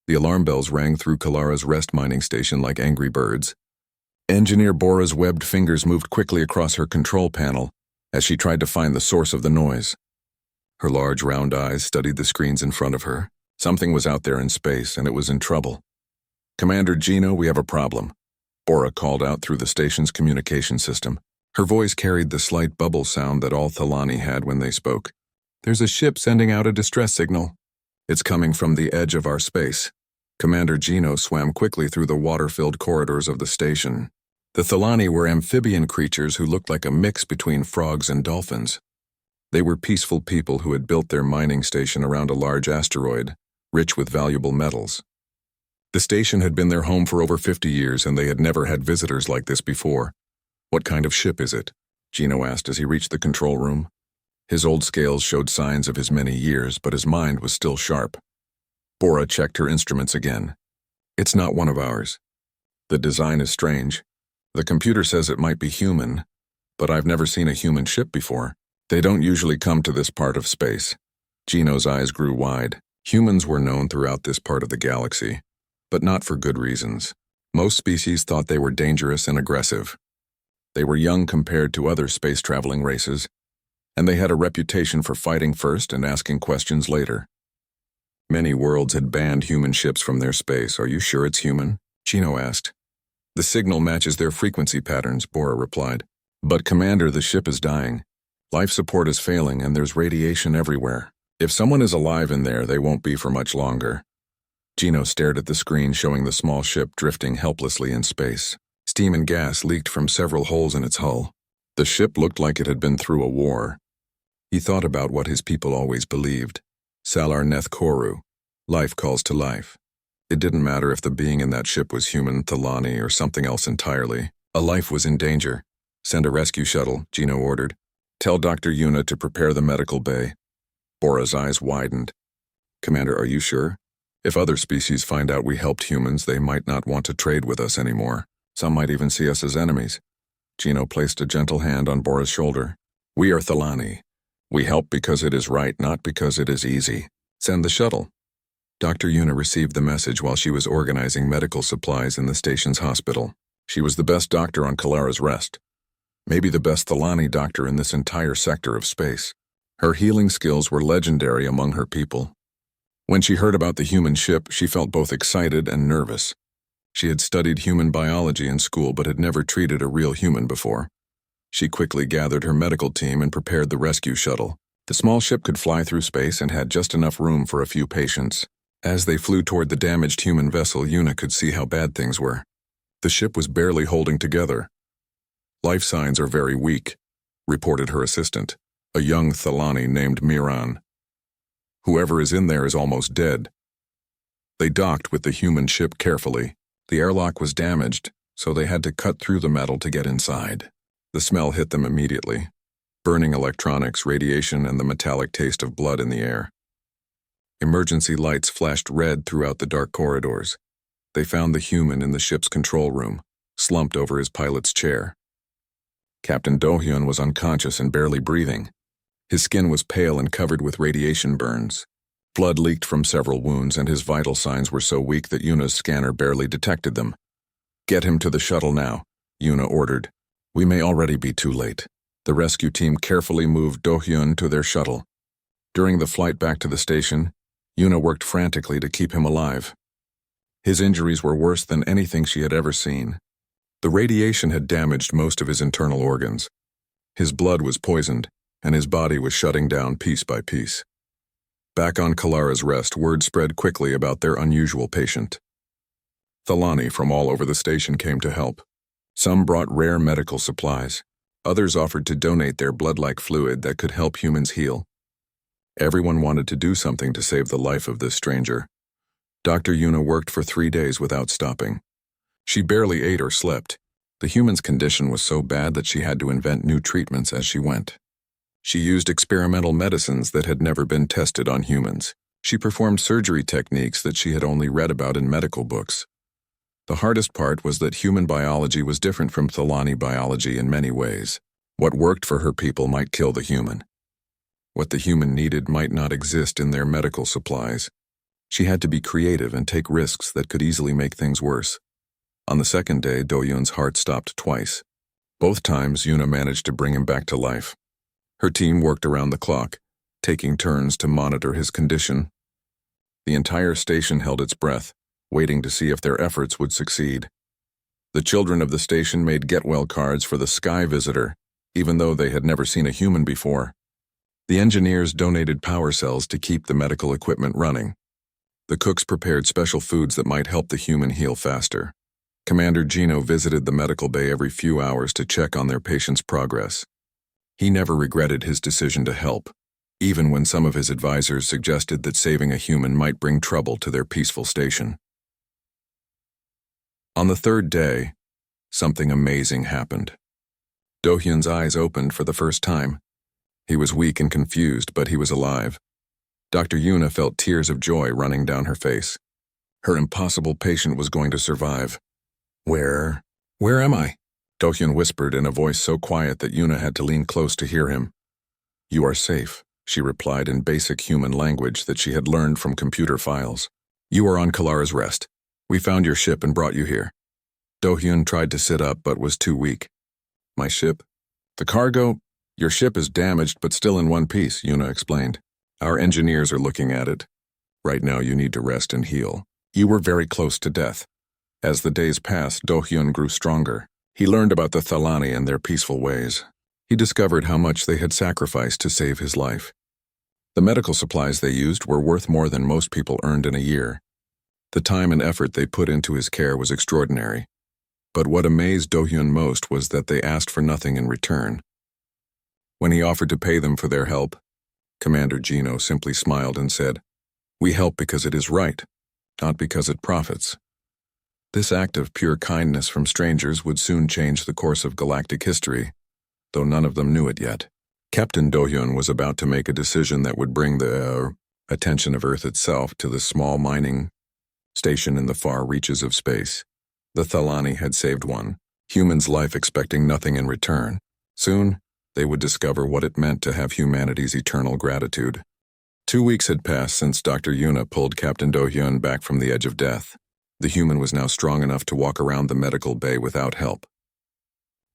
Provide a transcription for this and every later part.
The alarm bells rang through Kalara's rest mining station like angry birds. Engineer Bora's webbed fingers moved quickly across her control panel as she tried to find the source of the noise. Her large round eyes studied the screens in front of her. Something was out there in space, and it was in trouble. "Commander Gino, we have a problem," Bora called out through the station's communication system. Her voice carried the slight bubble sound that all Thalani had when they spoke. "There's a ship sending out a distress signal. It's coming from the edge of our space." Commander Gino swam quickly through the water-filled corridors of the station. The Thalani were amphibian creatures who looked like a mix between frogs and dolphins. They were peaceful people who had built their mining station around a large asteroid, rich with valuable metals. The station had been their home for over 50 years, and they had never had visitors like this before. "What kind of ship is it?" Gino asked as he reached the control room. His old scales showed signs of his many years, but his mind was still sharp. Bora checked her instruments again. "It's not one of ours. The design is strange. The computer says it might be human, but I've never seen a human ship before. They don't usually come to this part of space." Gino's eyes grew wide. Humans were known throughout this part of the galaxy, but not for good reasons. Most species thought they were dangerous and aggressive. They were young compared to other space-traveling races, and they had a reputation for fighting first and asking questions later. Many worlds had banned human ships from their space. "Are you sure it's human?" Gino asked. "The signal matches their frequency patterns," Bora replied. "But Commander, the ship is dying. Life support is failing, and there's radiation everywhere. If someone is alive in there, they won't be for much longer." Gino stared at the screen showing the small ship drifting helplessly in space. Steam and gas leaked from several holes in its hull. The ship looked like it had been through a war. He thought about what his people always believed. Salar Neth Koru. Life calls to life. It didn't matter if the being in that ship was human, Thalani, or something else entirely. A life was in danger. "Send a rescue shuttle," Gino ordered. "Tell Dr. Yuna to prepare the medical bay." Bora's eyes widened. "Commander, are you sure? If other species find out we helped humans, they might not want to trade with us anymore. Some might even see us as enemies." Gino placed a gentle hand on Bora's shoulder. "We are Thalani. We help because it is right, not because it is easy. Send the shuttle." Dr. Yuna received the message while she was organizing medical supplies in the station's hospital. She was the best doctor on Kalara's rest. Maybe the best Thalani doctor in this entire sector of space. Her healing skills were legendary among her people. When she heard about the human ship, she felt both excited and nervous. She had studied human biology in school but had never treated a real human before. She quickly gathered her medical team and prepared the rescue shuttle. The small ship could fly through space and had just enough room for a few patients. As they flew toward the damaged human vessel, Yuna could see how bad things were. The ship was barely holding together. "Life signs are very weak," reported her assistant, a young Thalani named Miran. "Whoever is in there is almost dead." They docked with the human ship carefully. The airlock was damaged, so they had to cut through the metal to get inside. The smell hit them immediately. Burning electronics, radiation, and the metallic taste of blood in the air. Emergency lights flashed red throughout the dark corridors. They found the human in the ship's control room, slumped over his pilot's chair. Captain Do-hyun was unconscious and barely breathing. His skin was pale and covered with radiation burns. Blood leaked from several wounds, and his vital signs were so weak that Yuna's scanner barely detected them. "Get him to the shuttle now," Yuna ordered. "We may already be too late." The rescue team carefully moved Do-hyun to their shuttle. During the flight back to the station, Yuna worked frantically to keep him alive. His injuries were worse than anything she had ever seen. The radiation had damaged most of his internal organs. His blood was poisoned, and his body was shutting down piece by piece. Back on Kalara's rest, word spread quickly about their unusual patient. Thalani from all over the station came to help. Some brought rare medical supplies. Others offered to donate their blood-like fluid that could help humans heal. Everyone wanted to do something to save the life of this stranger. Dr. Yuna worked for 3 days without stopping. She barely ate or slept. The human's condition was so bad that she had to invent new treatments as she went. She used experimental medicines that had never been tested on humans. She performed surgery techniques that she had only read about in medical books. The hardest part was that human biology was different from Thalani biology in many ways. What worked for her people might kill the human. What the human needed might not exist in their medical supplies. She had to be creative and take risks that could easily make things worse. On the second day, Do-Yun's heart stopped twice. Both times, Yuna managed to bring him back to life. Her team worked around the clock, taking turns to monitor his condition. The entire station held its breath, waiting to see if their efforts would succeed. The children of the station made get-well cards for the sky visitor, even though they had never seen a human before. The engineers donated power cells to keep the medical equipment running. The cooks prepared special foods that might help the human heal faster. Commander Gino visited the medical bay every few hours to check on their patients' progress. He never regretted his decision to help, even when some of his advisors suggested that saving a human might bring trouble to their peaceful station. On the third day, something amazing happened. Do-Hyun's eyes opened for the first time. He was weak and confused, but he was alive. Dr. Yuna felt tears of joy running down her face. Her impossible patient was going to survive. Where am I? Do-Hyun whispered in a voice so quiet that Yuna had to lean close to hear him. You are safe, she replied in basic human language that she had learned from computer files. You are on Kalara's rest. We found your ship and brought you here. Do-Hyun tried to sit up but was too weak. My ship? The cargo? Your ship is damaged but still in one piece, Yuna explained. Our engineers are looking at it. Right now you need to rest and heal. You were very close to death. As the days passed, Do-Hyun grew stronger. He learned about the Thalani and their peaceful ways. He discovered how much they had sacrificed to save his life. The medical supplies they used were worth more than most people earned in a year. The time and effort they put into his care was extraordinary. But what amazed Do-Hyun most was that they asked for nothing in return. When he offered to pay them for their help, Commander Gino simply smiled and said, We help because it is right, not because it profits. This act of pure kindness from strangers would soon change the course of galactic history, though none of them knew it yet. Captain Do-Hyun was about to make a decision that would bring the attention of Earth itself to the small mining station in the far reaches of space. The Thalani had saved one human's life, expecting nothing in return. Soon, they would discover what it meant to have humanity's eternal gratitude. 2 weeks had passed since Dr. Yuna pulled Captain Do-Hyun back from the edge of death. The human was now strong enough to walk around the medical bay without help.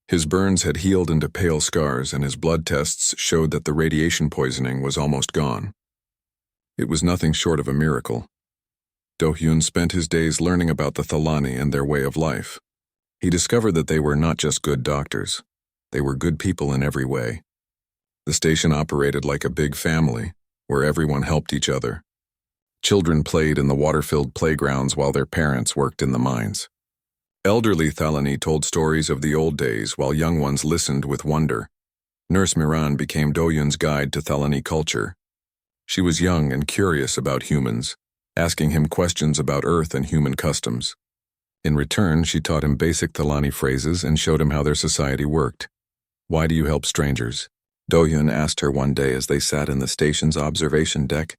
His burns had healed into pale scars, and his blood tests showed that the radiation poisoning was almost gone. It was nothing short of a miracle. Do-Hyun spent his days learning about the Thalani and their way of life. He discovered that they were not just good doctors. They were good people in every way. The station operated like a big family, where everyone helped each other. Children played in the water-filled playgrounds while their parents worked in the mines. Elderly Thalani told stories of the old days while young ones listened with wonder. Nurse Miran became Do-Hyun's guide to Thalani culture. She was young and curious about humans, asking him questions about Earth and human customs. In return, she taught him basic Thalani phrases and showed him how their society worked. Why do you help strangers? Do-Hyun asked her one day as they sat in the station's observation deck,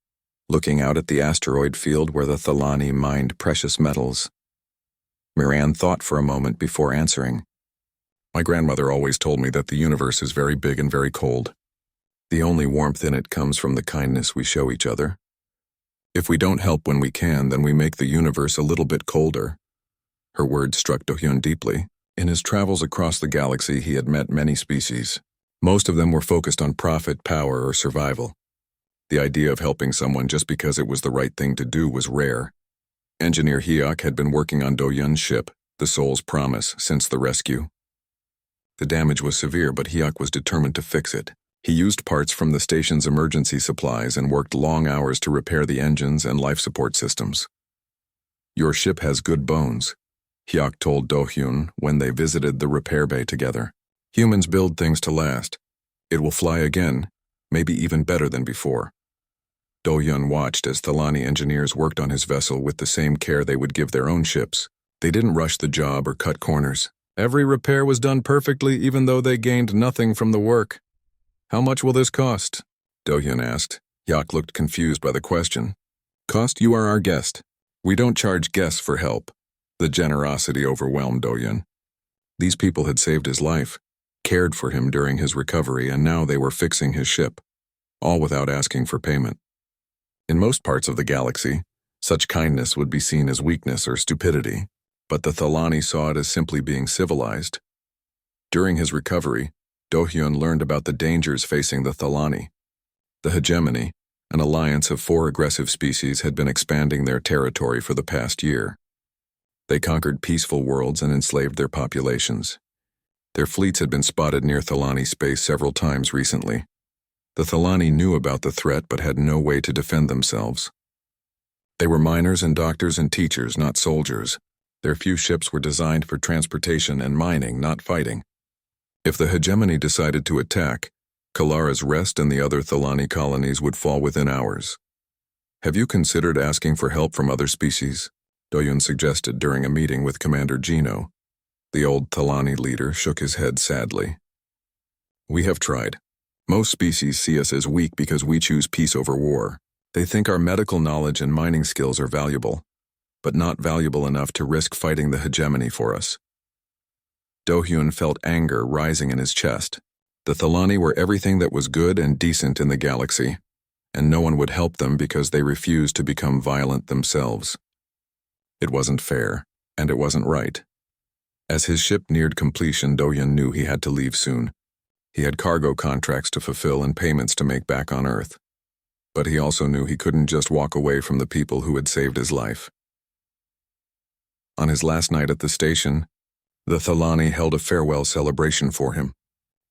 looking out at the asteroid field where the Thalani mined precious metals. Miran thought for a moment before answering. My grandmother always told me that the universe is very big and very cold. The only warmth in it comes from the kindness we show each other. If we don't help when we can, then we make the universe a little bit colder. Her words struck Do-Hyun deeply. In his travels across the galaxy, he had met many species. Most of them were focused on profit, power, or survival. The idea of helping someone just because it was the right thing to do was rare. Engineer Hyuk had been working on Do-Hyun's ship, the Soul's Promise, since the rescue. The damage was severe, but Hyuk was determined to fix it. He used parts from the station's emergency supplies and worked long hours to repair the engines and life support systems. Your ship has good bones, Hyuk told Do-Hyun when they visited the repair bay together. Humans build things to last. It will fly again, maybe even better than before. Do-Hyun watched as Thalani engineers worked on his vessel with the same care they would give their own ships. They didn't rush the job or cut corners. Every repair was done perfectly, even though they gained nothing from the work. How much will this cost? Do-Hyun asked. Hyuk looked confused by the question. Cost? You are our guest. We don't charge guests for help. The generosity overwhelmed Do-Hyun. These people had saved his life, cared for him during his recovery, and now they were fixing his ship, all without asking for payment. In most parts of the galaxy, Such kindness would be seen as weakness or stupidity, but the Thalani saw it as simply being civilized. During his recovery, Do-hyun learned about the dangers facing the Thalani. The hegemony, an alliance of 4 aggressive species, had been expanding their territory for the past year. They conquered peaceful worlds and enslaved their populations. Their fleets had been spotted near Thalani space several times recently. The Thalani knew about the threat but had no way to defend themselves. They were miners and doctors and teachers, not soldiers. Their few ships were designed for transportation and mining, not fighting. If the hegemony decided to attack, Kalara's Rest and the other Thalani colonies would fall within hours. "Have you considered asking for help from other species?" Do-hyun suggested during a meeting with Commander Gino. The old Thalani leader shook his head sadly. "We have tried. Most species see us as weak because we choose peace over war. They think our medical knowledge and mining skills are valuable, but not valuable enough to risk fighting the hegemony for us." Do-hyun felt anger rising in his chest. The Thalani were everything that was good and decent in the galaxy, and no one would help them because they refused to become violent themselves. It wasn't fair, and it wasn't right. As his ship neared completion, Do-hyun knew he had to leave soon. He had cargo contracts to fulfill and payments to make back on Earth. But he also knew he couldn't just walk away from the people who had saved his life. On his last night at the station, the Thalani held a farewell celebration for him.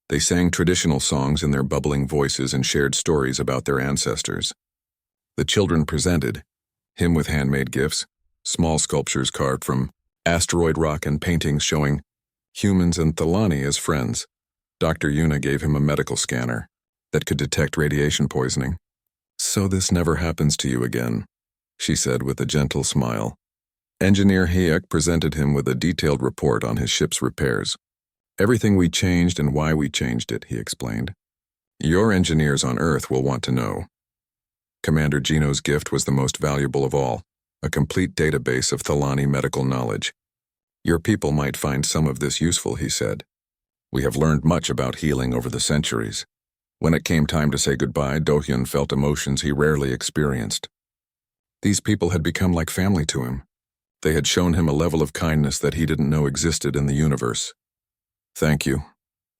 They sang traditional songs in their bubbling voices and shared stories about their ancestors. The children presented, him with handmade gifts, small sculptures carved from asteroid rock and paintings showing humans and Thalani as friends. Dr. Yuna gave him a medical scanner that could detect radiation poisoning. "So this never happens to you again," she said with a gentle smile. Engineer Hayek presented him with a detailed report on his ship's repairs. "Everything we changed and why we changed it," he explained. "Your engineers on Earth will want to know." Commander Gino's gift was the most valuable of all, a complete database of Thalani medical knowledge. "Your people might find some of this useful," he said. "We have learned much about healing over the centuries." When it came time to say goodbye, Do-hyun felt emotions he rarely experienced. These people had become like family to him. They had shown him a level of kindness that he didn't know existed in the universe. "Thank you,"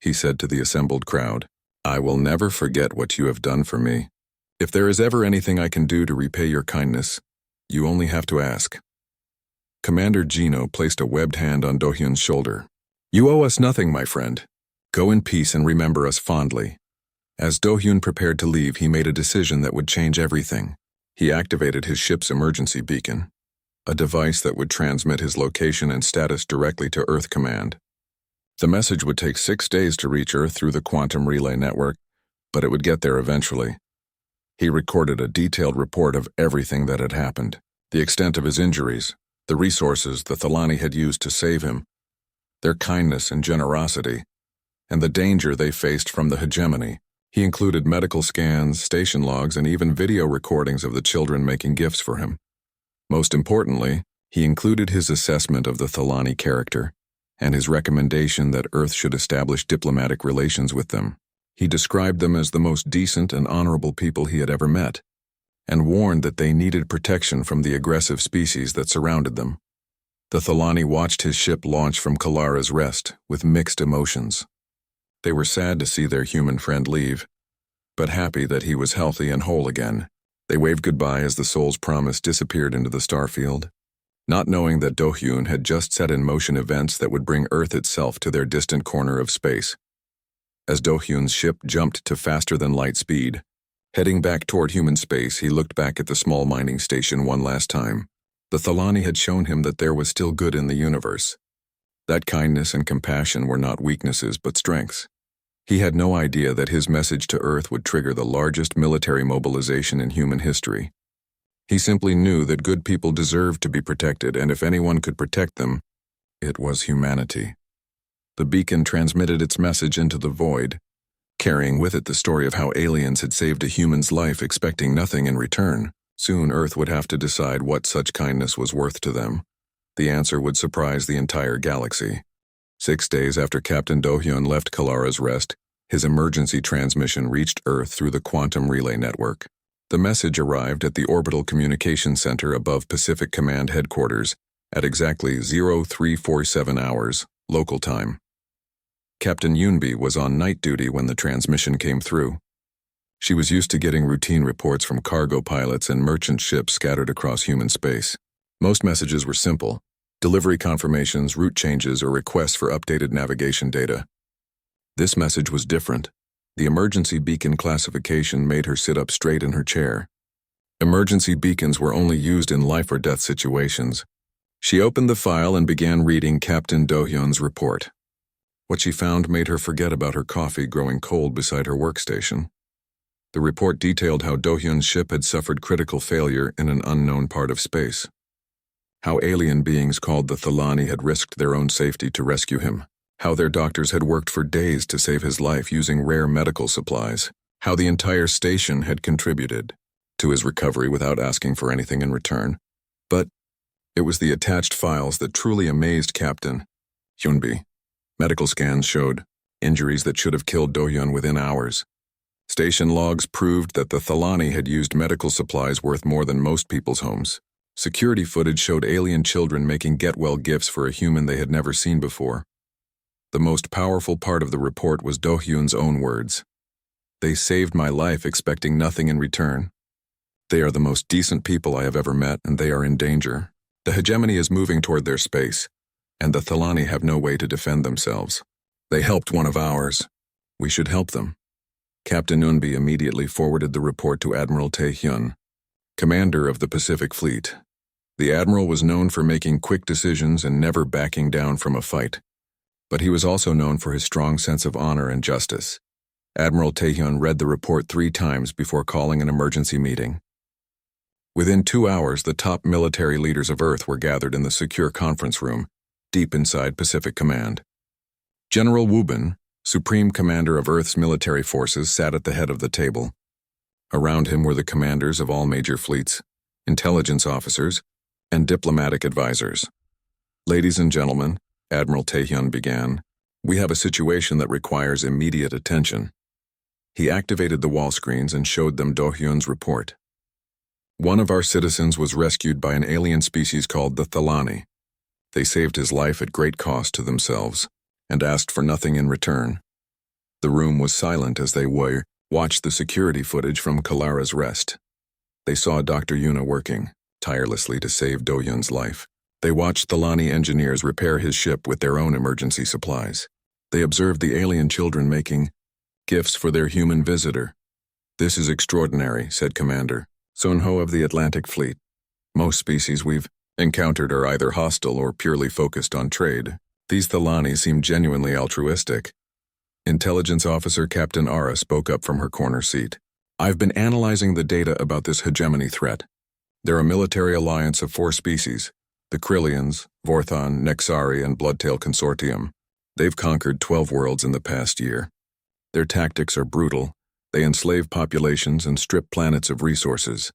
he said to the assembled crowd. "I will never forget what you have done for me. If there is ever anything I can do to repay your kindness, you only have to ask." Commander Gino placed a webbed hand on Do-hyun's shoulder. "You owe us nothing, my friend. Go in peace and remember us fondly." As Do-hyun prepared to leave, he made a decision that would change everything. He activated his ship's emergency beacon, a device that would transmit his location and status directly to Earth Command. The message would take 6 days to reach Earth through the quantum relay network, but it would get there eventually. He recorded a detailed report of everything that had happened, the extent of his injuries, the resources the Thalani had used to save him, their kindness and generosity, and the danger they faced from the hegemony. He included medical scans, station logs, and even video recordings of the children making gifts for him. Most importantly, he included his assessment of the Thalani character and his recommendation that Earth should establish diplomatic relations with them. He described them as the most decent and honorable people he had ever met, and warned that they needed protection from the aggressive species that surrounded them. The Thalani watched his ship launch from Kalara's Rest with mixed emotions. They were sad to see their human friend leave, but happy that he was healthy and whole again. They waved goodbye as the soul's promise disappeared into the starfield, not knowing that Do-hyun had just set in motion events that would bring Earth itself to their distant corner of space. As Do-hyun's ship jumped to faster-than-light speed, heading back toward human space, he looked back at the small mining station one last time. The Thalani had shown him that there was still good in the universe. That kindness and compassion were not weaknesses but strengths. He had no idea that his message to Earth would trigger the largest military mobilization in human history. He simply knew that good people deserved to be protected, and if anyone could protect them, it was humanity. The beacon transmitted its message into the void, carrying with it the story of how aliens had saved a human's life expecting nothing in return. Soon Earth would have to decide what such kindness was worth to them. The answer would surprise the entire galaxy. 6 days after Captain Do-hyun left Kalara's Rest, his emergency transmission reached Earth through the quantum relay network. The message arrived at the Orbital Communication Center above Pacific Command Headquarters at exactly 0347 hours, local time. Captain Yunbi was on night duty when the transmission came through. She was used to getting routine reports from cargo pilots and merchant ships scattered across human space. Most messages were simple: delivery confirmations, route changes, or requests for updated navigation data. This message was different. The emergency beacon classification made her sit up straight in her chair. Emergency beacons were only used in life-or-death situations. She opened the file and began reading Captain Do-hyun's report. What she found made her forget about her coffee growing cold beside her workstation. The report detailed how Do-hyun's ship had suffered critical failure in an unknown part of space. How alien beings called the Thalani had risked their own safety to rescue him. How their doctors had worked for days to save his life using rare medical supplies. How the entire station had contributed to his recovery without asking for anything in return. But it was the attached files that truly amazed Captain Yunbi. Medical scans showed injuries that should have killed Do-hyun within hours. Station logs proved that the Thalani had used medical supplies worth more than most people's homes. Security footage showed alien children making get-well gifts for a human they had never seen before. The most powerful part of the report was Do-hyun's own words. "They saved my life expecting nothing in return. They are the most decent people I have ever met, and they are in danger. The hegemony is moving toward their space, and the Thalani have no way to defend themselves. They helped one of ours. We should help them." Captain Yunbi immediately forwarded the report to Admiral Tae-hyun, commander of the Pacific Fleet. The admiral was known for making quick decisions and never backing down from a fight. But he was also known for his strong sense of honor and justice. Admiral Tae-hyun read the report 3 times before calling an emergency meeting. Within 2 hours, the top military leaders of Earth were gathered in the secure conference room, deep inside Pacific Command. General Wubin, Supreme Commander of Earth's military forces, sat at the head of the table. Around him were the commanders of all major fleets, intelligence officers, and diplomatic advisors. "Ladies and gentlemen," Admiral Tae-hyun began, "we have a situation that requires immediate attention." He activated the wall screens and showed them Do-hyun's report. "One of our citizens was rescued by an alien species called the Thalani. They saved his life at great cost to themselves and asked for nothing in return." The room was silent as they watched the security footage from Kalara's rest. They saw Dr. Yuna working tirelessly to save Do-hyun's life. They watched Thalani engineers repair his ship with their own emergency supplies. They observed the alien children making gifts for their human visitor. "This is extraordinary," said Commander Sunho of the Atlantic Fleet. "Most species we've encountered are either hostile or purely focused on trade. These Thalani seem genuinely altruistic." Intelligence Officer Captain Ara spoke up from her corner seat. "I've been analyzing the data about this hegemony threat. They're a military alliance of 4 species. The Krillians, Vorthon, Nexari, and Bloodtail Consortium. They've conquered 12 worlds in the past year. Their tactics are brutal. They enslave populations and strip planets of resources."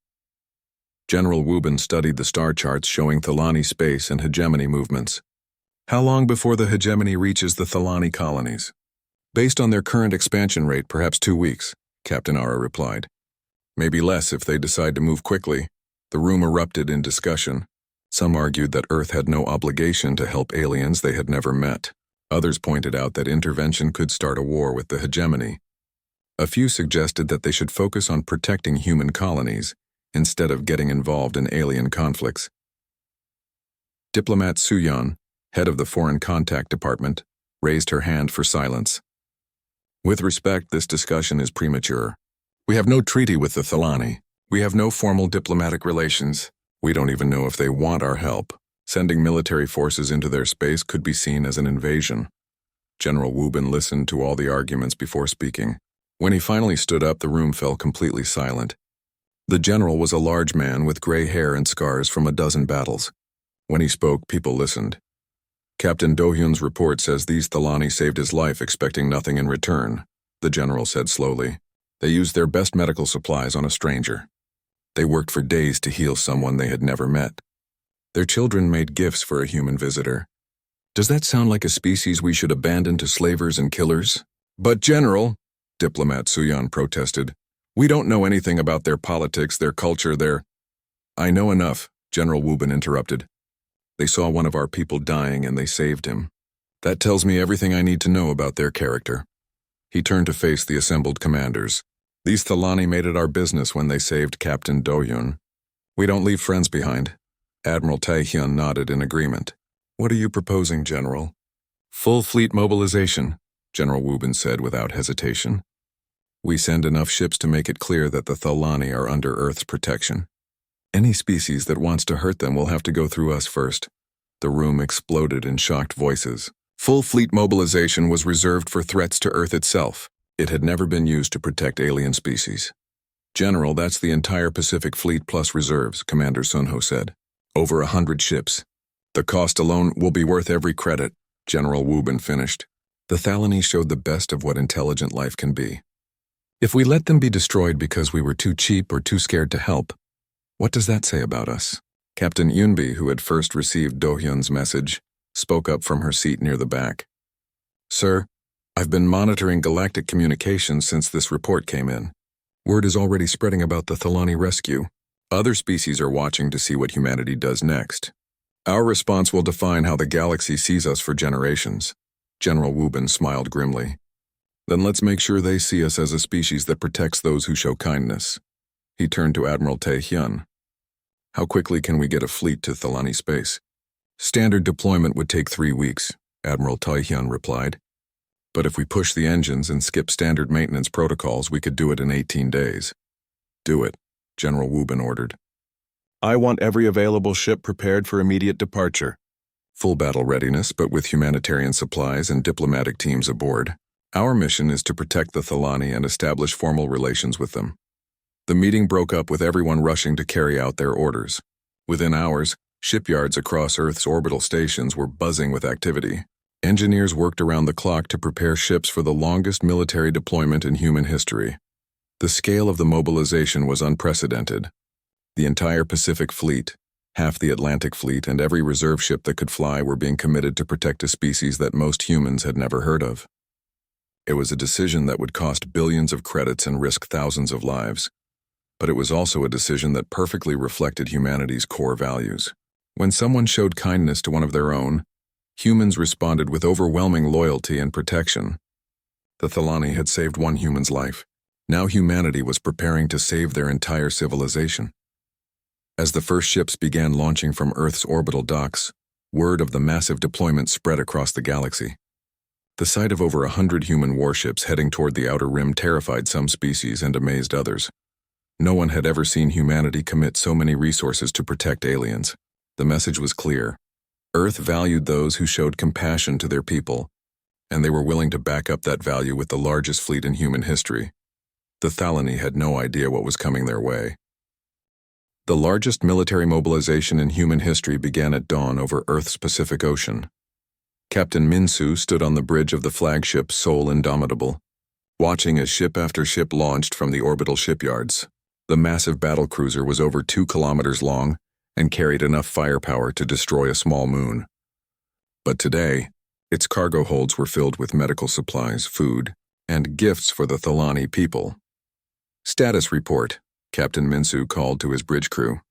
General Wubin studied the star charts showing Thalani space and hegemony movements. "How long before the hegemony reaches the Thalani colonies?" "Based on their current expansion rate, perhaps 2 weeks, Captain Ara replied. "Maybe less if they decide to move quickly." The room erupted in discussion. Some argued that Earth had no obligation to help aliens they had never met. Others pointed out that intervention could start a war with the hegemony. A few suggested that they should focus on protecting human colonies instead of getting involved in alien conflicts. Diplomat Suyeon, head of the Foreign Contact Department, raised her hand for silence. "With respect, this discussion is premature. We have no treaty with the Thalani. We have no formal diplomatic relations. We don't even know if they want our help. Sending military forces into their space could be seen as an invasion." General Wubin listened to all the arguments before speaking. When he finally stood up, the room fell completely silent. The general was a large man with gray hair and scars from a dozen battles. When he spoke, people listened. "Captain Do-hyun's report says these Thalani saved his life expecting nothing in return," the general said slowly. "They used their best medical supplies on a stranger. They worked for days to heal someone they had never met. Their children made gifts for a human visitor. Does that sound like a species we should abandon to slavers and killers?" "But General," Diplomat Suyeon protested, We don't know anything about their politics, their culture, their... I know enough, General Wubin interrupted. They saw one of our people dying and they saved him. That tells me everything I need to know about their character. He turned to face the assembled commanders. These Thalani made it our business when they saved Captain Do-hyun. We don't leave friends behind. Admiral Tae-hyun nodded in agreement. What are you proposing, General? Full fleet mobilization, General Wubin said without hesitation. We send enough ships to make it clear that the Thalani are under Earth's protection. Any species that wants to hurt them will have to go through us first. The room exploded in shocked voices. Full fleet mobilization was reserved for threats to Earth itself. It had never been used to protect alien species. General, that's the entire Pacific Fleet plus reserves, Commander Sunho said. Over 100 ships. The cost alone will be worth every credit, General Wubin finished. The Thalani showed the best of what intelligent life can be. If we let them be destroyed because we were too cheap or too scared to help, what does that say about us? Captain Yunbi, who had first received Do-hyun's message, spoke up from her seat near the back. Sir, I've been monitoring galactic communications since this report came in. Word is already spreading about the Thalani rescue. Other species are watching to see what humanity does next. Our response will define how the galaxy sees us for generations. General Wubin smiled grimly. Then let's make sure they see us as a species that protects those who show kindness. He turned to Admiral Tae-hyun. How quickly can we get a fleet to Thalani space? Standard deployment would take 3 weeks, Admiral Tae-hyun replied. But if we push the engines and skip standard maintenance protocols, we could do it in 18 days. Do it, General Wubin ordered. I want every available ship prepared for immediate departure. Full battle readiness, but with humanitarian supplies and diplomatic teams aboard. Our mission is to protect the Thalani and establish formal relations with them. The meeting broke up with everyone rushing to carry out their orders. Within hours, shipyards across Earth's orbital stations were buzzing with activity. Engineers worked around the clock to prepare ships for the longest military deployment in human history. The scale of the mobilization was unprecedented. The entire Pacific Fleet, half the Atlantic Fleet, and every reserve ship that could fly were being committed to protect a species that most humans had never heard of. It was a decision that would cost billions of credits and risk thousands of lives. But it was also a decision that perfectly reflected humanity's core values. When someone showed kindness to one of their own, humans responded with overwhelming loyalty and protection. The Thalani had saved one human's life. Now humanity was preparing to save their entire civilization. As the first ships began launching from Earth's orbital docks, word of the massive deployment spread across the galaxy. The sight of over 100 human warships heading toward the outer rim terrified some species and amazed others. No one had ever seen humanity commit so many resources to protect aliens. The message was clear. Earth valued those who showed compassion to their people, and they were willing to back up that value with the largest fleet in human history. The Thalani had no idea what was coming their way. The largest military mobilization in human history began at dawn over Earth's Pacific Ocean. Captain Minsu stood on the bridge of the flagship Seoul Indomitable, watching as ship after ship launched from the orbital shipyards. The massive battlecruiser was over 2 kilometers long and carried enough firepower to destroy a small moon. But today, its cargo holds were filled with medical supplies, food, and gifts for the Thalani people. Status report, Captain Minsu called to his bridge crew.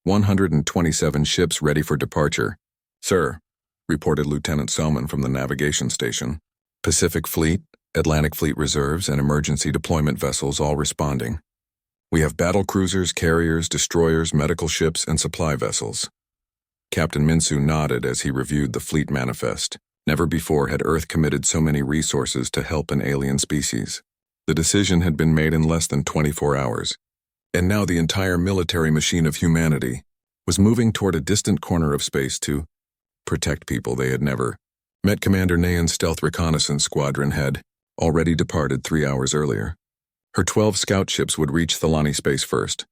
127 ships ready for departure. Sir, reported Lieutenant Selman from the navigation station. Pacific Fleet, Atlantic Fleet reserves, and emergency deployment vessels all responding. We have battle cruisers, carriers, destroyers, medical ships, and supply vessels. Captain Minsu nodded as he reviewed the fleet manifest. Never before had Earth committed so many resources to help an alien species. The decision had been made in less than 24 hours. And now the entire military machine of humanity was moving toward a distant corner of space to protect people they had never met. Commander Nayan's stealth reconnaissance squadron had already departed 3 hours earlier. Her 12 scout ships would reach Thalani space first,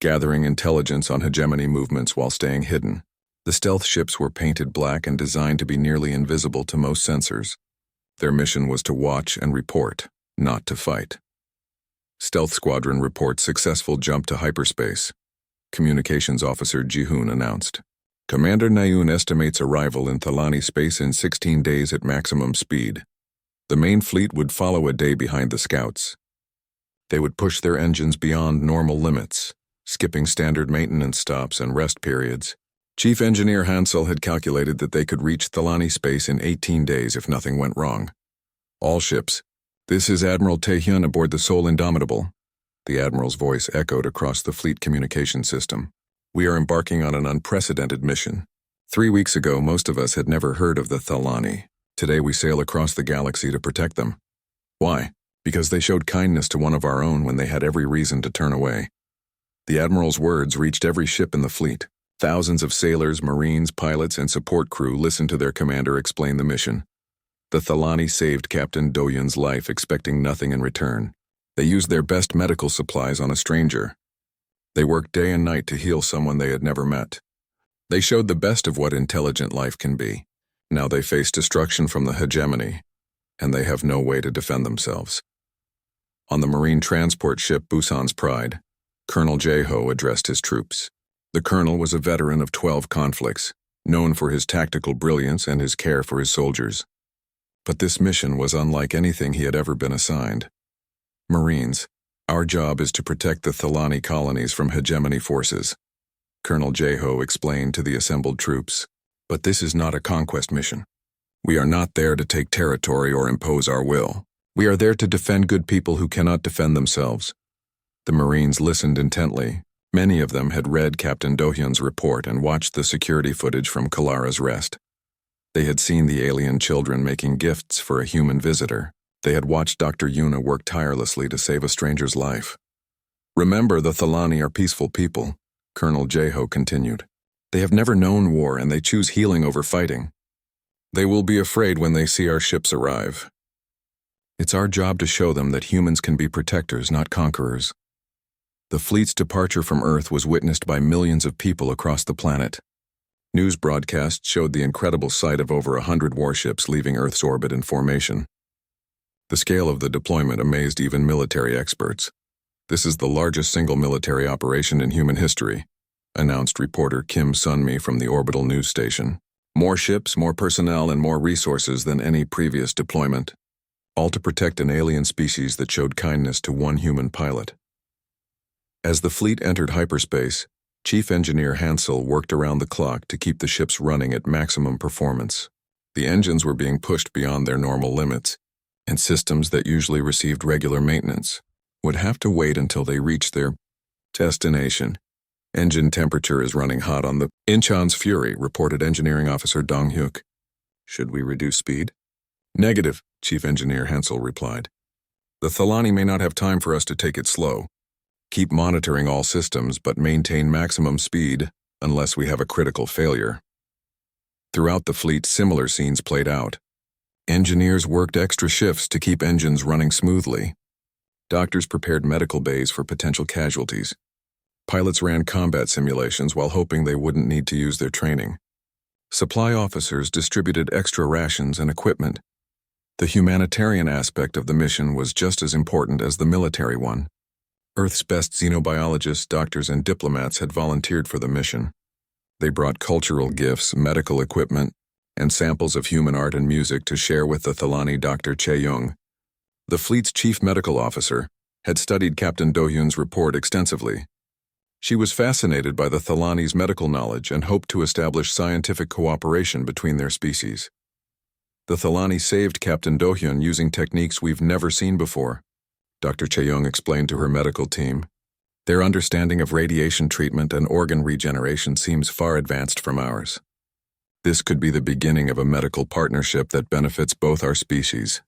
gathering intelligence on hegemony movements while staying hidden. The stealth ships were painted black and designed to be nearly invisible to most sensors. Their mission was to watch and report, not to fight. Stealth Squadron reports successful jump to hyperspace. Communications Officer Ji-hoon announced. Commander Nayun estimates arrival in Thalani space in 16 days at maximum speed. The main fleet would follow a day behind the scouts. They would push their engines beyond normal limits, skipping standard maintenance stops and rest periods. Chief Engineer Hansel had calculated that they could reach Thalani space in 18 days if nothing went wrong. All ships. This is Admiral Taehyun aboard the Seoul Indomitable. The Admiral's voice echoed across the fleet communication system. We are embarking on an unprecedented mission. 3 weeks ago, most of us had never heard of the Thalani. Today we sail across the galaxy to protect them. Why? Because they showed kindness to one of our own when they had every reason to turn away. The Admiral's words reached every ship in the fleet. Thousands of sailors, marines, pilots, and support crew listened to their commander explain the mission. The Thalani saved Captain Do-hyun's life, expecting nothing in return. They used their best medical supplies on a stranger. They worked day and night to heal someone they had never met. They showed the best of what intelligent life can be. Now they face destruction from the hegemony, and they have no way to defend themselves. On the marine transport ship Busan's Pride, Colonel Jae-ho addressed his troops. The colonel was a veteran of 12 conflicts, known for his tactical brilliance and his care for his soldiers. But this mission was unlike anything he had ever been assigned. Marines, our job is to protect the Thalani colonies from hegemony forces, Colonel Jae-ho explained to the assembled troops. But this is not a conquest mission. We are not there to take territory or impose our will. We are there to defend good people who cannot defend themselves. The Marines listened intently. Many of them had read Captain Do-hyun's report and watched the security footage from Kalara's Rest. They had seen the alien children making gifts for a human visitor. They had watched Dr. Yuna work tirelessly to save a stranger's life. Remember, the Thalani are peaceful people, Colonel Jae-ho continued. They have never known war and they choose healing over fighting. They will be afraid when they see our ships arrive. It's our job to show them that humans can be protectors, not conquerors. The fleet's departure from Earth was witnessed by millions of people across the planet. News broadcasts showed the incredible sight of over 100 warships leaving Earth's orbit in formation. The scale of the deployment amazed even military experts. This is the largest single military operation in human history, announced reporter Kim Sun-mi from the orbital news station. More ships, more personnel, and more resources than any previous deployment, all to protect an alien species that showed kindness to one human pilot. As the fleet entered hyperspace, Chief Engineer Hansel worked around the clock to keep the ships running at maximum performance. The engines were being pushed beyond their normal limits, and systems that usually received regular maintenance would have to wait until they reached their destination. Engine temperature is running hot on the Incheon's Fury, reported Engineering Officer Dong Hyuk. Should we reduce speed? Negative, Chief Engineer Hansel replied. The Thalani may not have time for us to take it slow. Keep monitoring all systems, but maintain maximum speed unless we have a critical failure. Throughout the fleet, similar scenes played out. Engineers worked extra shifts to keep engines running smoothly. Doctors prepared medical bays for potential casualties. Pilots ran combat simulations while hoping they wouldn't need to use their training. Supply officers distributed extra rations and equipment. The humanitarian aspect of the mission was just as important as the military one. Earth's best xenobiologists, doctors, and diplomats had volunteered for the mission. They brought cultural gifts, medical equipment, and samples of human art and music to share with the Thalani Dr. Chae-young. The fleet's chief medical officer had studied Captain Do-hyun's report extensively. She was fascinated by the Thalani's medical knowledge and hoped to establish scientific cooperation between their species. The Thalani saved Captain Do-hyun using techniques we've never seen before, Dr. Chae-young explained to her medical team. Their understanding of radiation treatment and organ regeneration seems far advanced from ours. This could be the beginning of a medical partnership that benefits both our species.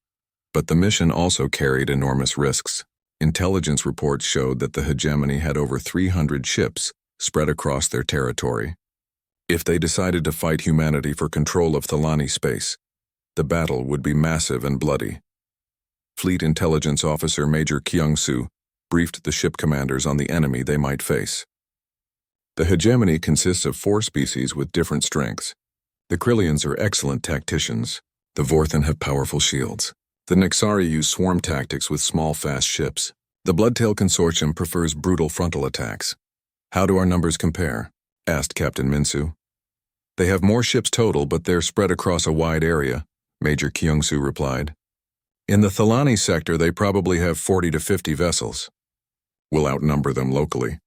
But the mission also carried enormous risks. Intelligence reports showed that the hegemony had over 300 ships spread across their territory. If they decided to fight humanity for control of Thalani space, the battle would be massive and bloody. Fleet Intelligence Officer Major Kyung-soo briefed the ship commanders on the enemy they might face. The hegemony consists of 4 species with different strengths. The Krillians are excellent tacticians. The Vorthan have powerful shields. The Nexari use swarm tactics with small, fast ships. The Bloodtail Consortium prefers brutal frontal attacks. How do our numbers compare? Asked Captain Minsu. They have more ships total, but they're spread across a wide area, Major Kyung-soo replied. In the Thalani sector, they probably have 40 to 50 vessels. We'll outnumber them locally,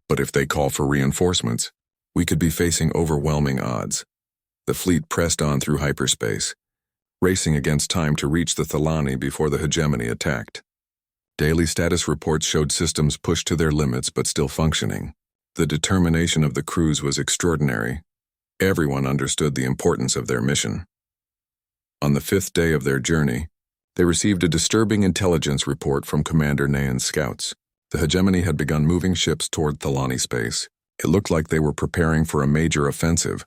but if they call for reinforcements, we could be facing overwhelming odds. The fleet pressed on through hyperspace, racing against time to reach the Thalani before the hegemony attacked. Daily status reports showed systems pushed to their limits but still functioning. The determination of the crews was extraordinary. Everyone understood the importance of their mission. On the 5th day of their journey, they received a disturbing intelligence report from Commander Nayan's scouts. The hegemony had begun moving ships toward Thalani space. It looked like they were preparing for a major offensive.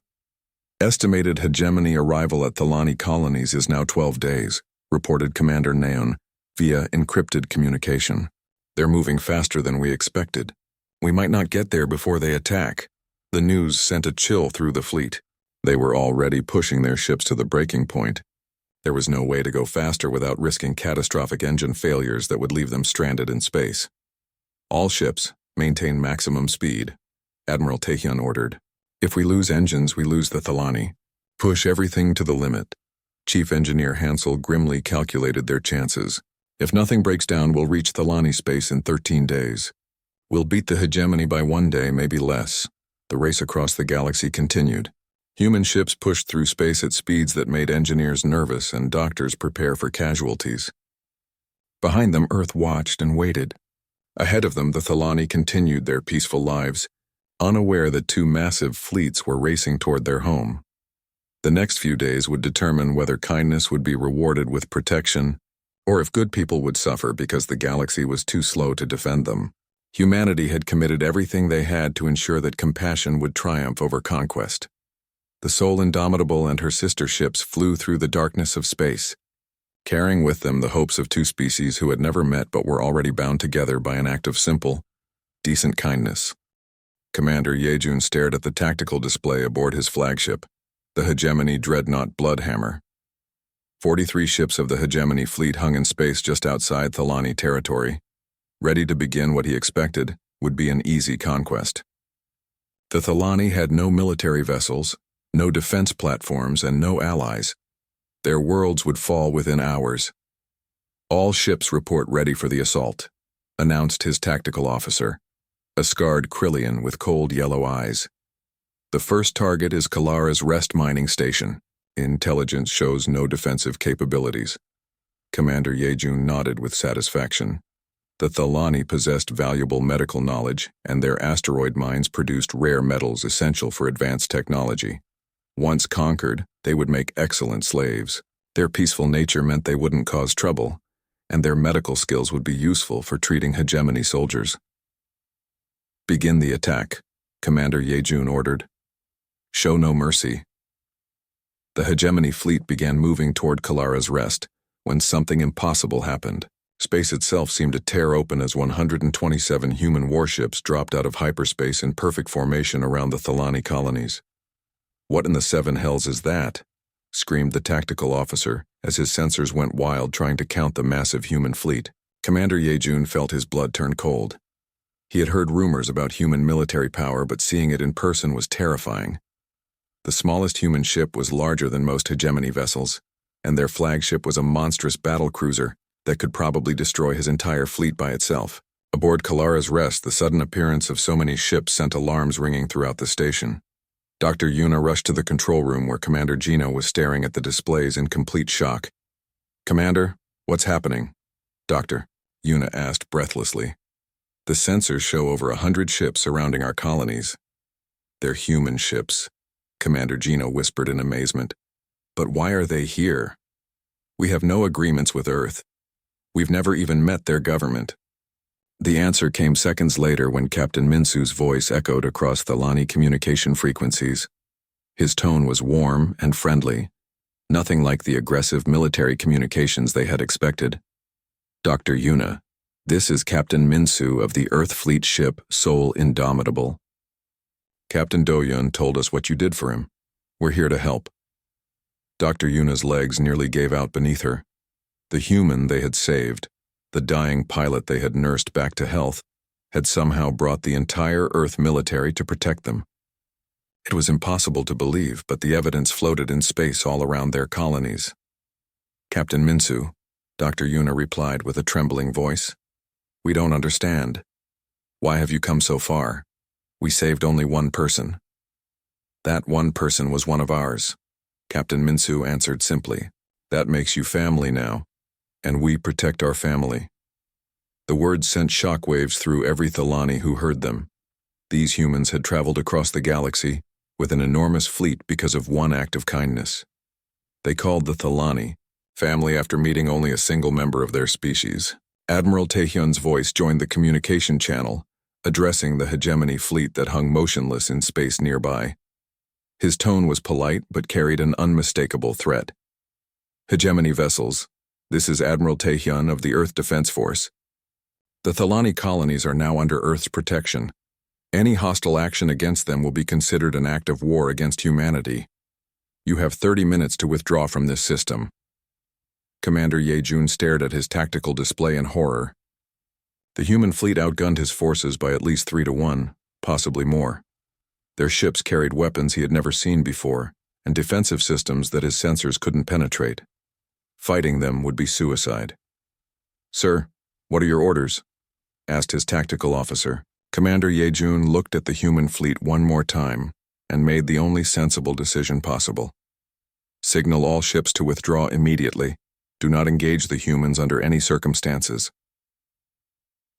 Estimated hegemony arrival at Thalani colonies is now 12 days, reported Commander Nayan via encrypted communication. They're moving faster than we expected. We might not get there before they attack. The news sent a chill through the fleet. They were already pushing their ships to the breaking point. There was no way to go faster without risking catastrophic engine failures that would leave them stranded in space. All ships maintain maximum speed, Admiral Taehyun ordered. If we lose engines, we lose the Thalani. Push everything to the limit. Chief Engineer Hansel grimly calculated their chances. If nothing breaks down, we'll reach Thalani space in 13 days. We'll beat the hegemony by 1 day, maybe less. The race across the galaxy continued. Human ships pushed through space at speeds that made engineers nervous and doctors prepare for casualties. Behind them, Earth watched and waited. Ahead of them, the Thalani continued their peaceful lives, unaware that 2 massive fleets were racing toward their home. The next few days would determine whether kindness would be rewarded with protection, or if good people would suffer because the galaxy was too slow to defend them. Humanity had committed everything they had to ensure that compassion would triumph over conquest. The Soul Indomitable and her sister ships flew through the darkness of space, carrying with them the hopes of 2 species who had never met but were already bound together by an act of simple, decent kindness. Commander Yejun stared at the tactical display aboard his flagship, the Hegemony Dreadnought Bloodhammer. 43 ships of the Hegemony fleet hung in space just outside Thalani territory, ready to begin what he expected would be an easy conquest. The Thalani had no military vessels, no defense platforms, and no allies. Their worlds would fall within hours. All ships report ready for the assault, announced his tactical officer, a scarred Krillian with cold yellow eyes. The first target is Kalara's rest mining station. Intelligence shows no defensive capabilities. Commander Yejun nodded with satisfaction. The Thalani possessed valuable medical knowledge, and their asteroid mines produced rare metals essential for advanced technology. Once conquered, they would make excellent slaves. Their peaceful nature meant they wouldn't cause trouble, and their medical skills would be useful for treating hegemony soldiers. Begin the attack, Commander Yejun ordered. Show no mercy. The hegemony fleet began moving toward Kalara's rest, when something impossible happened. Space itself seemed to tear open as 127 human warships dropped out of hyperspace in perfect formation around the Thalani colonies. "What in the 7 hells is that?" screamed the tactical officer as his sensors went wild trying to count the massive human fleet. Commander Yejun felt his blood turn cold. He had heard rumors about human military power, but seeing it in person was terrifying. The smallest human ship was larger than most hegemony vessels, and their flagship was a monstrous battle cruiser that could probably destroy his entire fleet by itself. Aboard Kalara's rest, the sudden appearance of so many ships sent alarms ringing throughout the station. Dr. Yuna rushed to the control room where Commander Gino was staring at the displays in complete shock. "Commander, what's happening?" "Doctor," Yuna asked breathlessly. "The sensors show over 100 ships surrounding our colonies." "They're human ships," Commander Gino whispered in amazement. "But why are they here? We have no agreements with Earth. We've never even met their government." The answer came seconds later when Captain Minsu's voice echoed across Thalani communication frequencies. His tone was warm and friendly, nothing like the aggressive military communications they had expected. "Dr. Yuna, this is Captain Minsu of the Earth Fleet ship Soul Indomitable. Captain Doyun told us what you did for him. We're here to help." Dr. Yuna's legs nearly gave out beneath her. The human they had saved, the dying pilot they had nursed back to health, had somehow brought the entire Earth military to protect them. It was impossible to believe, but the evidence floated in space all around their colonies. "Captain Minsu, Dr. Yuna replied with a trembling voice. "We don't understand. Why have you come so far? We saved only one person." "That one person was one of ours," Captain Minsu answered simply. "That makes you family now, and we protect our family." The words sent shockwaves through every Thalani who heard them. These humans had traveled across the galaxy with an enormous fleet because of one act of kindness. They called the Thalani family after meeting only a single member of their species. Admiral Taehyun's voice joined the communication channel, addressing the hegemony fleet that hung motionless in space nearby. His tone was polite but carried an unmistakable threat. "Hegemony vessels, this is Admiral Taehyun of the Earth Defense Force. The Thalani colonies are now under Earth's protection. Any hostile action against them will be considered an act of war against humanity. You have 30 minutes to withdraw from this system." Commander Ye-jun stared at his tactical display in horror. The human fleet outgunned his forces by at least 3-1, possibly more. Their ships carried weapons he had never seen before, and defensive systems that his sensors couldn't penetrate. Fighting them would be suicide. "Sir, what are your orders?" asked his tactical officer. Commander Ye-jun looked at the human fleet one more time and made the only sensible decision possible. "Signal all ships to withdraw immediately. Do not engage the humans under any circumstances."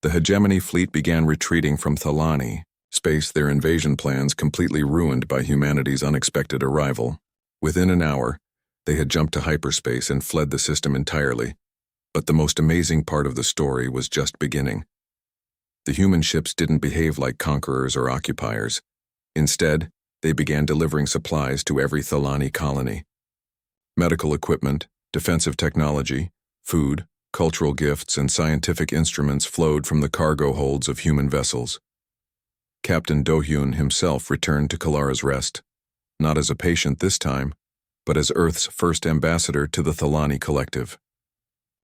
The hegemony fleet began retreating from Thalani space, their invasion plans completely ruined by humanity's unexpected arrival. Within an hour, they had jumped to hyperspace and fled the system entirely. But the most amazing part of the story was just beginning. The human ships didn't behave like conquerors or occupiers. Instead, they began delivering supplies to every Thalani colony. Medical equipment, defensive technology, food, cultural gifts, and scientific instruments flowed from the cargo holds of human vessels. Captain Do-hyun himself returned to Kalara's Rest, not as a patient this time, but as Earth's first ambassador to the Thalani Collective.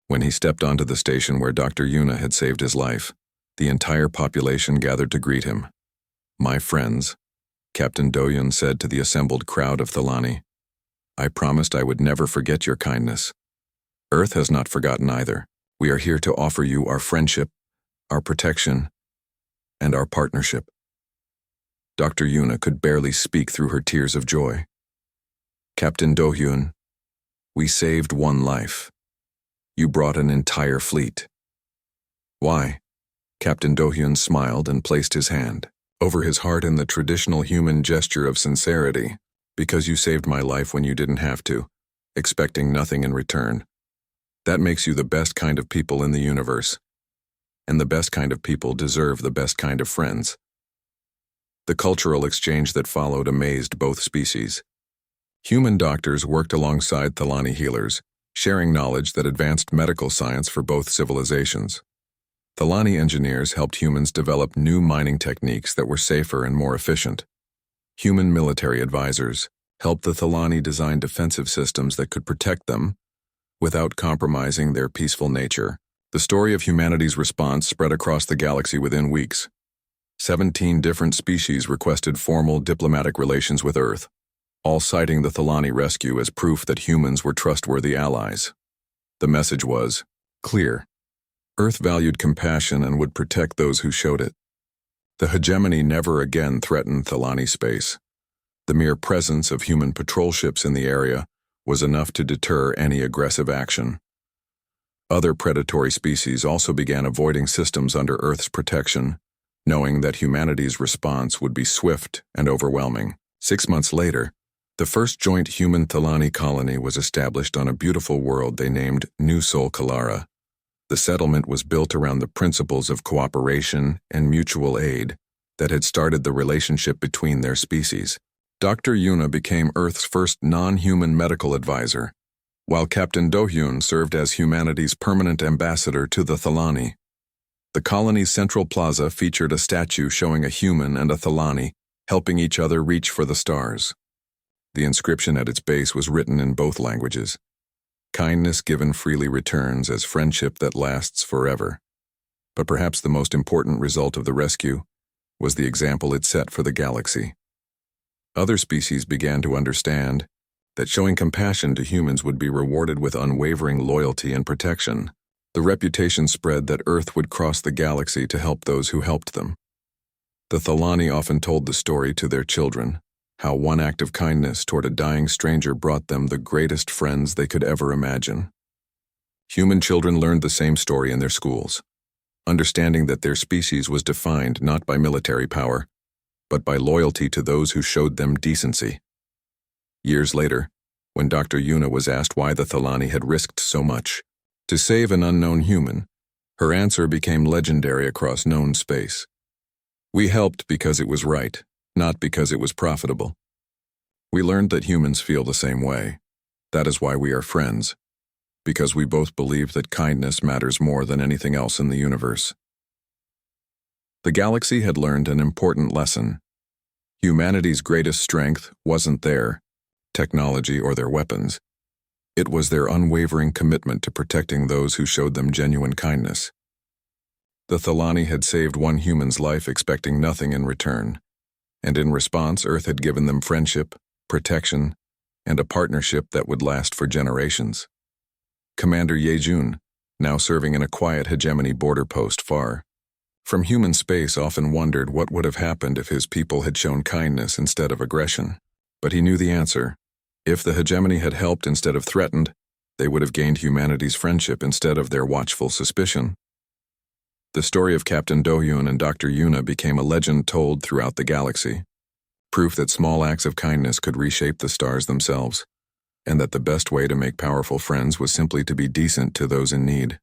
When he stepped onto the station where Dr. Yuna had saved his life, the entire population gathered to greet him. "My friends," Captain Do-hyun said to the assembled crowd of Thalani, "I promised I would never forget your kindness. Earth has not forgotten either. We are here to offer you our friendship, our protection, and our partnership." Dr. Yuna could barely speak through her tears of joy. "Captain Do-hyun, we saved one life. You brought an entire fleet." "Why?" Captain Do-hyun smiled and placed his hand over his heart in the traditional human gesture of sincerity. "Because you saved my life when you didn't have to, expecting nothing in return. That makes you the best kind of people in the universe. And the best kind of people deserve the best kind of friends." The cultural exchange that followed amazed both species. Human doctors worked alongside Thalani healers, sharing knowledge that advanced medical science for both civilizations. Thalani engineers helped humans develop new mining techniques that were safer and more efficient. Human military advisors helped the Thalani design defensive systems that could protect them without compromising their peaceful nature. The story of humanity's response spread across the galaxy within weeks. 17 different species requested formal diplomatic relations with Earth, all citing the Thalani rescue as proof that humans were trustworthy allies. The message was clear. Earth valued compassion and would protect those who showed it. The hegemony never again threatened Thalani space. The mere presence of human patrol ships in the area was enough to deter any aggressive action. Other predatory species also began avoiding systems under Earth's protection, knowing that humanity's response would be swift and overwhelming. 6 months later, the first joint human Thalani colony was established on a beautiful world they named New Sol Kalara. The settlement was built around the principles of cooperation and mutual aid that had started the relationship between their species. Dr. Yuna became Earth's first non-human medical advisor, while Captain Do-hyun served as humanity's permanent ambassador to the Thalani. The colony's central plaza featured a statue showing a human and a Thalani helping each other reach for the stars. The inscription at its base was written in both languages. Kindness given freely returns as friendship that lasts forever. But perhaps the most important result of the rescue was the example it set for the galaxy. Other species began to understand that showing compassion to humans would be rewarded with unwavering loyalty and protection. The reputation spread that Earth would cross the galaxy to help those who helped them. The Thalani often told the story to their children, how one act of kindness toward a dying stranger brought them the greatest friends they could ever imagine. Human children learned the same story in their schools, understanding that their species was defined not by military power, but by loyalty to those who showed them decency. Years later, when Dr. Yuna was asked why the Thalani had risked so much to save an unknown human, her answer became legendary across known space. We helped because it was right, not because it was profitable. We learned that humans feel the same way. That is why we are friends, because we both believe that kindness matters more than anything else in the universe. The galaxy had learned an important lesson. Humanity's greatest strength wasn't their technology or their weapons. It was their unwavering commitment to protecting those who showed them genuine kindness. The Thalani had saved one human's life expecting nothing in return, and in response Earth had given them friendship, protection, and a partnership that would last for generations. Commander Yejun, now serving in a quiet hegemony border post far from human space, often wondered what would have happened if his people had shown kindness instead of aggression. But he knew the answer. If the hegemony had helped instead of threatened, they would have gained humanity's friendship instead of their watchful suspicion. The story of Captain Do-Hyun and Dr. Yuna became a legend told throughout the galaxy, proof that small acts of kindness could reshape the stars themselves, and that the best way to make powerful friends was simply to be decent to those in need.